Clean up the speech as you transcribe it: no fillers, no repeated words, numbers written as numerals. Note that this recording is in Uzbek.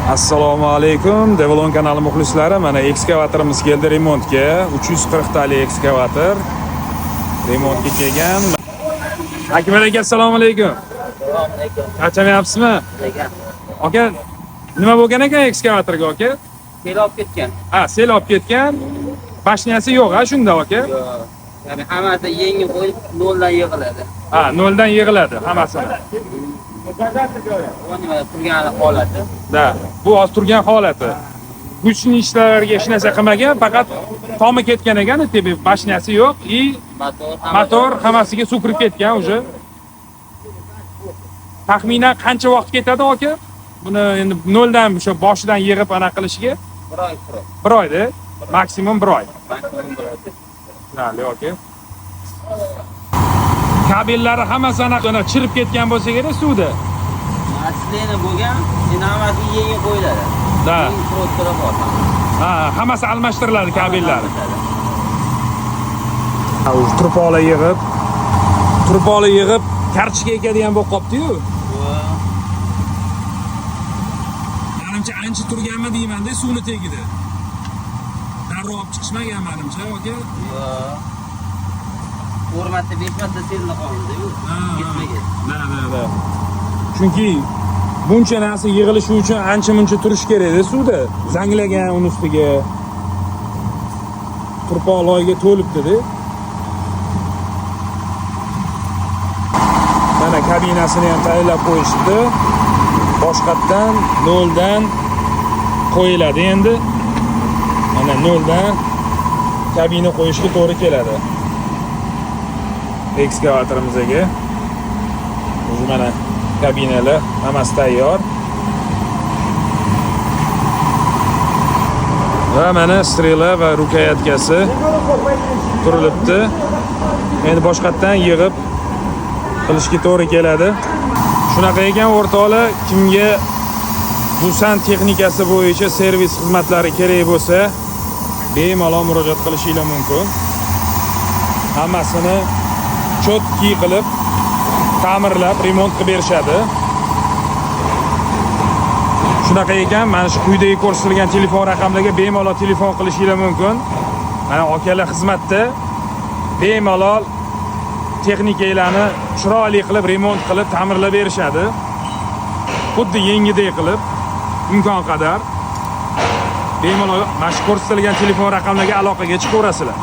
Assalomu alaykum. Devlon kanali muxlislari, mana ekskavatorimiz keldi remontga. 340 tali ekskavator remontga kelgan. Akmal aka, assalomu alaykum. Assalomu alaykum. Qachanyapsizmi? Aka, nima bo'lgan ekan ekskavatorga aka? Sel olib ketgan. Sel olib ketgan. Bashniyasi yo'q, shunda aka? Yo'q. Ya'ni hammasi yangi qo'yib noldan yig'iladi. Noldan yig'iladi hammasini. Bu nima turgan holati? Bu hozir turgan holati. Kuchli ishlarga hech narsa qilmagan, faqat tomi ketgan ekan, bashniyasi yo'q, motor hammasiga sukrib ketgan уже. Taxminan qancha vaqt ketadi aka? Buni endi noldan o'sha boshidan yig'ib ana qilishiga? 1 oy. 1 oyda, maksimum 1 oy. Aka. Kabellari hammasi ana chirib ketgan bo'lsa kerak suvda. Aslida bo'lgan, endi hammasi yangi qo'yiladi. Hammasi almashtiriladi kabellari. Turpola yig'ib, kartochka ekadigan bo'lib qopti-yu. Menimcha ancha turganmi deyman-da suvni tagida. Darrov olib chiqishmagan menimcha aka. Formatda 5 marta selni qoldi-yu. Ketmagan. Chunki buncha narsa yig'ilishi uchun ancha-muncha turish kerak-da suvda. Zanglagan uni ustiga. Turpoqlarga to'libdi-da. Mana kabinasini ham tayyorlab qo'yishdi. Boshqatdan noldan qo'yiladi endi. Mana noldan kabina qo'yishga to'g'ri keladi. Ekskavatorimizga. O'zi mana kabinalar hammasi tayyor. Va mana strela va rukoyatkasi qurilibdi. Endi boshqatdan yig'ib qilishga to'g'ri keladi. Shunaqa ekan o'rtoqlar, kimga Busan texnikasi bo'yicha servis xizmatlari kerak bo'lsa, bemalol murojaat qilishingiz mumkin. Hammasini chotki qilib, ta'mirlab, remont qilib berishadi. Shunaqa ekan, mana shu quyidagi ko'rsatilgan telefon raqamlariga bemalol telefon qilishingiz mumkin. Mana akalar xizmatda bemalol texnikalarni chiroyli qilib, remont qilib, ta'mirlab berishadi. Xuddi yangidek qilib, imkon qadar bemalol mana shu ko'rsatilgan telefon raqamlariga aloqaga chiqaverasizlar.